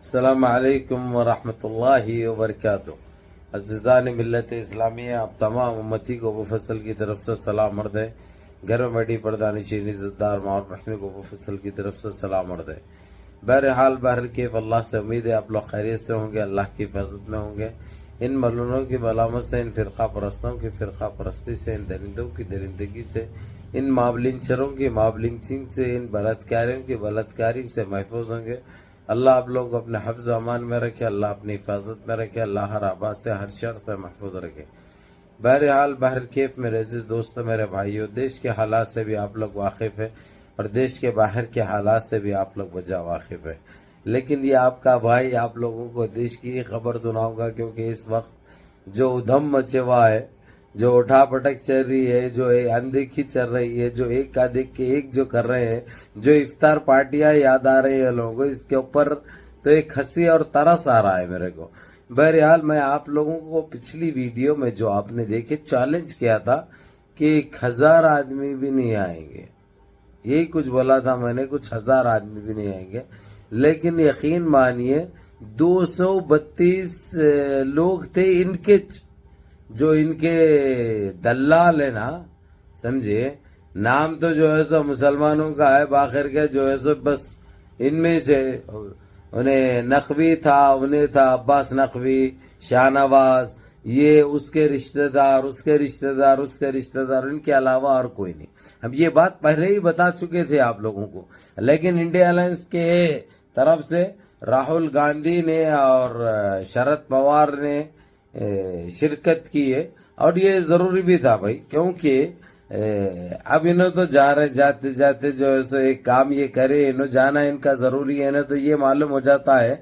السلام علیکم ورحمۃ اللہ وبرکاتہ۔ عزیزان ملت اسلامیہ، آپ تمام امتی کو ابو فصل کی طرف سے سلام عرض ہے۔ گھر میں بیٹھی پردانی چین عزت دار ماں اور بہنوں کو ابو فصل کی طرف سے سلام عرض ہے۔ بہرحال بہرکیف اللہ سے امید ہے آپ لوگ خیریت سے ہوں گے، اللہ کی حفاظت میں ہوں گے۔ ان ملونوں کی ملامت سے، ان فرقہ پرستوں کی فرقہ پرستی سے، ان درندوں کی درندگی سے، ان مابلنچروں کی مابلنچنگ سے، ان بلاتکاریوں کی بلاتکاری سے محفوظ ہوں گے۔ اللہ آپ لوگ کو اپنے حفظ امان میں رکھے، اللہ اپنی حفاظت میں رکھے، اللہ ہر آباد سے ہر شر سے محفوظ رکھے۔ بہرحال بہرکیف میرے عزیز دوستوں، میرے بھائیوں، دیش کے حالات سے بھی آپ لوگ واقف ہیں اور دیش کے باہر کے حالات سے بھی آپ لوگ بجا واقف ہیں، لیکن یہ آپ کا بھائی آپ لوگوں کو دیش کی خبر سناؤں گا، کیونکہ اس وقت جو ادھم مچے ہوا ہے، جو اٹھا پٹک چل رہی ہے، جو اندیکھی چل رہی ہے، جو ایک کا دیکھ کے ایک جو کر رہے ہیں، جو افطار پارٹیاں یاد آ رہی ہیں لوگوں کو، اس کے اوپر تو ایک ہنسی اور ترس آ رہا ہے میرے کو۔ بہرحال میں آپ لوگوں کو پچھلی ویڈیو میں جو آپ نے دیکھے چیلنج کیا تھا کہ 1000 آدمی بھی نہیں آئیں گے، یہی کچھ بولا تھا میں نے، کچھ 1000 آدمی بھی نہیں آئیں گے، لیکن یقین مانیے 232 لوگ تھے ان کے، جو ان کے دلال ہے نا، سمجھے، نام تو جو ہے سو مسلمانوں کا ہے، باخر کے جو ہے سو بس ان میں سے انہیں نقوی تھا، انہیں تھا عباس نقوی، شاہ نواز، یہ اس کے رشتہ دار، اس کے رشتہ دار، اس کے رشتہ دار، ان کے علاوہ اور کوئی نہیں۔ اب یہ بات پہلے ہی بتا چکے تھے آپ لوگوں کو، لیکن انڈیا الائنس کے طرف سے راہل گاندھی نے اور شرد پوار نے شرکت کی ہے، اور یہ ضروری بھی تھا بھائی، کیونکہ اب انہوں تو جا رہے، جاتے جاتے جو ہے سو ایک کام یہ کرے، انہوں جانا ان کا ضروری ہے نا، تو یہ معلوم ہو جاتا ہے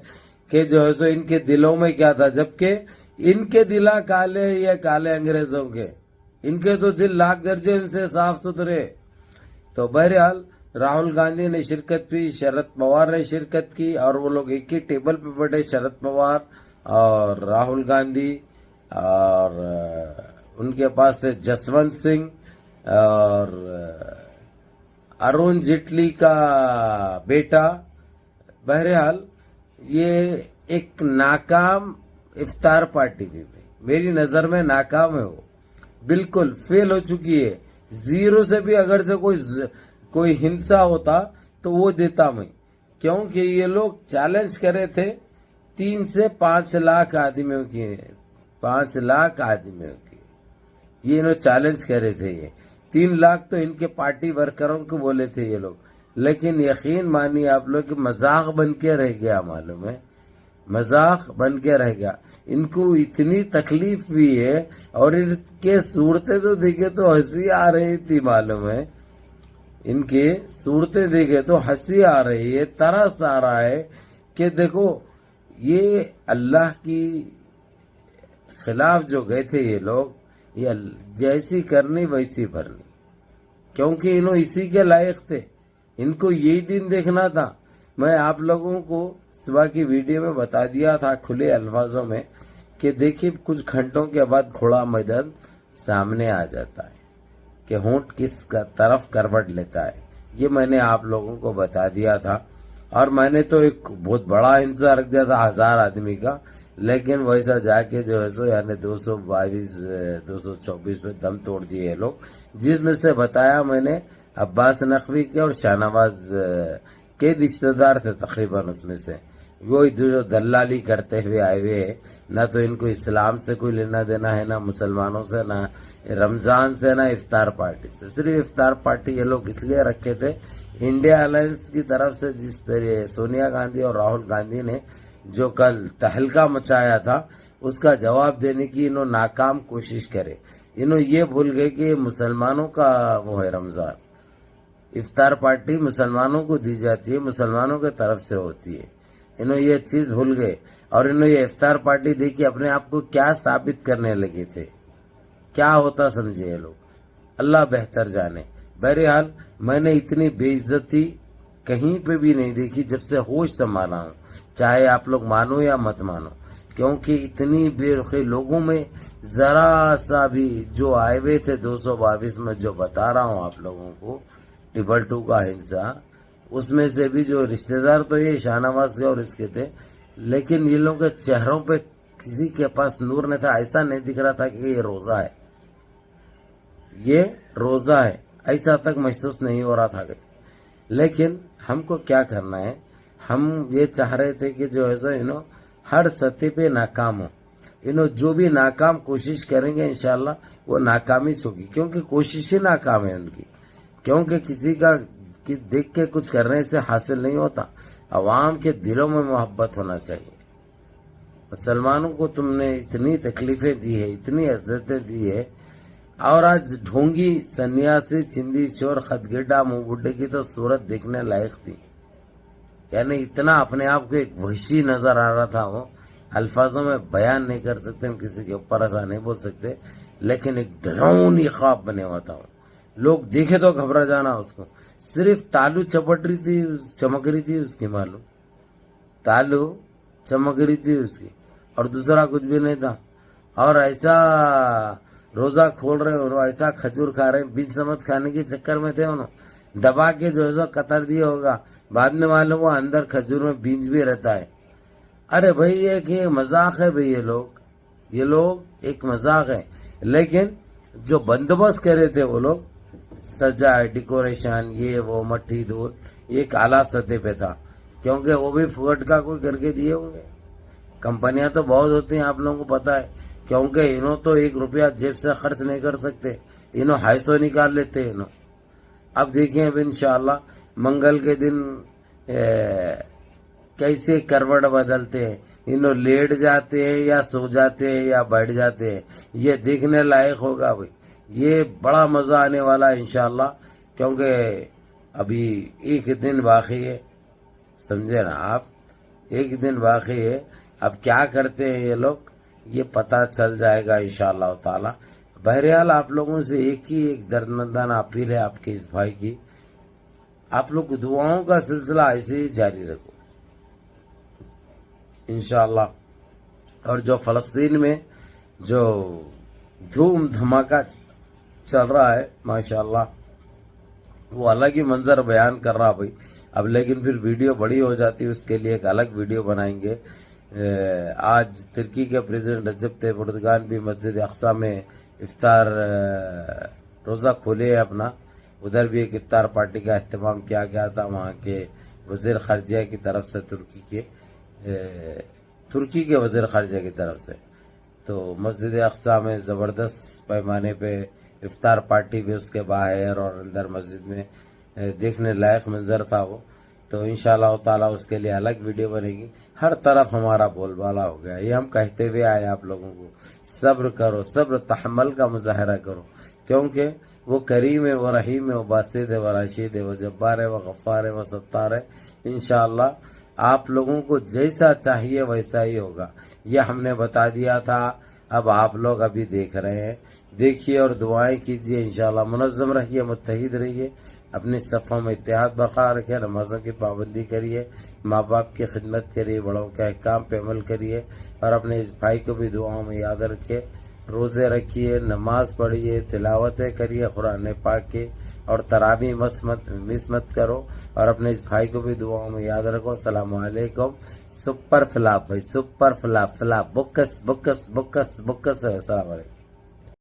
کہ جو ہے سو ان کے دلوں میں کیا تھا، جبکہ ان کے دلا کالے یا کالے انگریزوں کے، ان کے تو دل لاکھ درجے ان سے صاف ستھرے۔ تو بہرحال راہل گاندھی نے شرکت کی، شرد پوار نے شرکت کی، اور وہ لوگ ایک ہی ٹیبل پہ بیٹھے، شرد پوار اور راہل گاندھی، اور ان کے پاس سے جسونت سنگھ اور ارون جیٹلی کا بیٹا۔ بہرحال یہ ایک ناکام افطار پارٹی بھی میری نظر میں ناکام ہے، وہ بالکل فیل ہو چکی ہے۔ زیرو سے بھی اگر سے کوئی ہنسا ہوتا تو وہ دیتا میں، کیونکہ یہ لوگ چیلنج کرے تھے 3 سے 5 لاکھ آدمیوں کی، 5 لاکھ آدمیوں کی یہ انہوں چیلنج کرے تھے۔ یہ 3 لاکھ تو ان کے پارٹی ورکروں کو بولے تھے یہ لوگ، لیکن یقین مانی آپ لوگ کہ مذاق بن کے رہ گیا، معلوم ہے مذاق بن کے رہ گیا۔ ان کو اتنی تکلیف ہوئی ہے، اور ان کے صورتیں تو دیکھے تو ہنسی آ رہی تھی، معلوم ہے ان کے صورتیں دیکھے تو ہنسی آ رہی ہے، ترس آ رہا ہے کہ دیکھو یہ اللہ کی خلاف جو گئے تھے یہ لوگ، یہ جیسی کرنی ویسی بھرنی، کیونکہ انہوں اسی کے لائق تھے، ان کو یہی دن دیکھنا تھا۔ میں آپ لوگوں کو صبح کی ویڈیو میں بتا دیا تھا کھلے الفاظوں میں کہ دیکھیے کچھ گھنٹوں کے بعد گھوڑا میدان سامنے آ جاتا ہے کہ ہونٹ کس کا طرف کروٹ لیتا ہے، یہ میں نے آپ لوگوں کو بتا دیا تھا، اور میں نے تو ایک بہت بڑا انتظار رکھ دیا تھا 1000 آدمی کا، لیکن ویسا جا کے جو ہے سو یعنی 222 224 پہ دم توڑ دیے لوگ، جس میں سے بتایا میں نے عباس نقوی کے اور شاہ نواز کے رشتہ دار تھے تقریباً، اس میں سے وہی جو دلالی کرتے ہوئے آئے ہوئے ہیں، نہ تو ان کو اسلام سے کوئی لینا دینا ہے، نہ مسلمانوں سے، نہ رمضان سے، نہ افطار پارٹی سے، صرف افطار پارٹی یہ لوگ اس لیے رکھے تھے انڈیا الائنس کی طرف سے، جس طرح سونیا گاندھی اور راہل گاندھی نے جو کل تہلکہ مچایا تھا اس کا جواب دینے کی انہوں ناکام کوشش کرے۔ انہوں یہ بھول گئے کہ مسلمانوں کا وہ ہے رمضان، افطار پارٹی مسلمانوں کو دی جاتی ہے، مسلمانوں کے طرف سے ہوتی ہے، انہوں یہ چیز بھول گئے، اور انہوں یہ افطار پارٹی دیکھی اپنے آپ کو کیا ثابت کرنے لگے تھے، کیا ہوتا سمجھے یہ لوگ، اللہ بہتر جانے۔ بہرحال میں نے اتنی بے عزتی کہیں پہ بھی نہیں دیکھی جب سے ہوش سنبھالا ہوں، چاہے آپ لوگ مانو یا مت مانو، کیونکہ اتنی بے رخی لوگوں میں ذرا سا بھی جو آئے ہوئے تھے 222 میں، جو بتا رہا ہوں آپ لوگوں کو ٹیبل 2 کا ہنسا، اس میں سے بھی جو رشتہ دار تو یہ شاہ نواز کے اور اس کے تھے، لیکن یہ لوگوں کے چہروں پہ کسی کے پاس نور نہیں تھا. ایسا نہیں دکھ رہا تھا کہ یہ روزہ ہے, یہ روزہ ہے, ایسا تک محسوس نہیں ہو رہا تھا. لیکن ہم کو کیا کرنا ہے, ہم یہ چاہ رہے تھے کہ جو ہے سو ہر سطح پہ ناکام ہو. جو بھی ناکام کوشش کریں گے انشاءاللہ وہ ناکامی ہوگی, کیونکہ کوشش ہی ناکام ہے ان کی. کیونکہ کسی کا دیکھ کے کچھ کرنے سے حاصل نہیں ہوتا. عوام کے دلوں میں محبت ہونا چاہیے. مسلمانوں کو تم نے اتنی تکلیفیں دی ہے, اتنی عزتیں دی ہے, اور آج ڈھونگی سنیاسی چندی چور خط گڈا منہ بڈھے کی تو صورت دیکھنے لائق تھی. یعنی اتنا اپنے آپ کو ایک وحشی نظر آ رہا تھا. وہ الفاظوں میں بیان نہیں کر سکتے, ہم کسی کے اوپر ایسا نہیں بول سکتے, لیکن ایک ڈراؤنی خواب بنے ہوا تھا. لوگ دیکھے تو گھبرا جانا اس کو. صرف تالو چپٹ رہی تھی, چمک رہی تھی اس کی, معلوم تالو چمک رہی تھی اس کی, اور دوسرا کچھ بھی نہیں تھا. اور ایسا روزہ کھول رہے انہوں, ایسا کھجور کھا رہے, بیج سمت کھانے کے چکر میں تھے انہوں, دبا کے جو ہے قطر دیا ہوگا, بعد میں معلوم ہوا اندر کھجور میں بیج بھی رہتا ہے. ارے بھائی یہ مذاق ہے بھائی, یہ لوگ ایک مذاق ہے. لیکن جو بندوبست کرے تھے وہ لوگ, سجائے ڈیکوریشن یہ وہ مٹھی دھول, یہ ایک اعلیٰ سطح پہ تھا. کیونکہ وہ بھی پھوٹ کا کوئی کر کے دیے ہوں گے. کمپنیاں تو بہت ہوتی ہیں, آپ لوگوں کو پتہ ہے. کیونکہ انہوں تو 1 روپیہ جیب سے خرچ نہیں کر سکتے, انہوں 250 نکال لیتے انہوں. اب دیکھیں اب انشاءاللہ منگل کے دن کیسے کروٹ بدلتے ہیں. انہوں لیٹ جاتے ہیں یا سو جاتے ہیں یا بیٹھ جاتے ہیں, یہ دیکھنے لائق ہوگا بھائی. یہ بڑا مزہ آنے والا ہے انشاءاللہ, کیونکہ ابھی 1 دن باقی ہے, سمجھے نا آپ, 1 دن باقی ہے. اب کیا کرتے ہیں یہ لوگ یہ پتہ چل جائے گا انشاءاللہ تعالی. بہرحال آپ لوگوں سے ایک دردمندانہ اپیل ہے آپ کے اس بھائی کی, آپ لوگ دعاؤں کا سلسلہ ایسے ہی جاری رکھو انشاءاللہ. اور جو فلسطین میں جو دھوم دھماکہ چل رہا ہے ماشاءاللہ, وہ الگ ہی منظر بیان کر رہا بھائی. اب لیکن پھر ویڈیو بڑی ہو جاتی ہے, اس کے لیے ایک الگ ویڈیو بنائیں گے. آج ترکی کے پریزیڈنٹ رجب طیب اردگان بھی مسجد اقصی میں افطار روزہ کھولے ہیں اپنا. ادھر بھی ایک افطار پارٹی کا اہتمام کیا گیا تھا وہاں کے وزیر خارجہ کی طرف سے, ترکی کے وزیر خارجہ کی طرف سے. تو مسجد اقصی میں زبردست پیمانے پہ افطار پارٹی بھی, اس کے باہر اور اندر مسجد میں دیکھنے لائق منظر تھا وہ. تو انشاءاللہ تعالیٰ اس کے لیے الگ ویڈیو بنے گی. ہر طرف ہمارا بول بالا ہو گیا, یہ ہم کہتے ہوئے آئے آپ لوگوں کو, صبر کرو, صبر تحمل کا مظاہرہ کرو, کیونکہ وہ کریم ہے, وہ رحیم ہے, وہ باسط ہے, وہ راشد ہے, وہ جبار ہے, وہ غفار ہے, وہ ستار ہے. انشاءاللہ آپ لوگوں کو جیسا چاہیے ویسا ہی ہوگا. یہ ہم نے بتا دیا تھا, اب آپ لوگ ابھی دیکھ رہے ہیں. دیکھیے اور دعائیں کیجیے انشاءاللہ. منظم رہیے, متحد رہیے, اپنی صفوں میں اتحاد برقرار رکھیے, نمازوں کی پابندی کریے, ماں باپ کی خدمت کریے, بڑوں کے احکام پہ عمل کریے, اور اپنے اس بھائی کو بھی دعاؤں میں یاد رکھیے. روزے رکھیے, نماز پڑھیے, تلاوتیں کریے قرآن پاک کی, اور تراویح مس مت کرو, اور اپنے اس بھائی کو بھی دعاؤں میں یاد رکھو. السلام علیکم. سپر فلاپ بھائی, سپر فلاپ, بکس. السلام علیکم.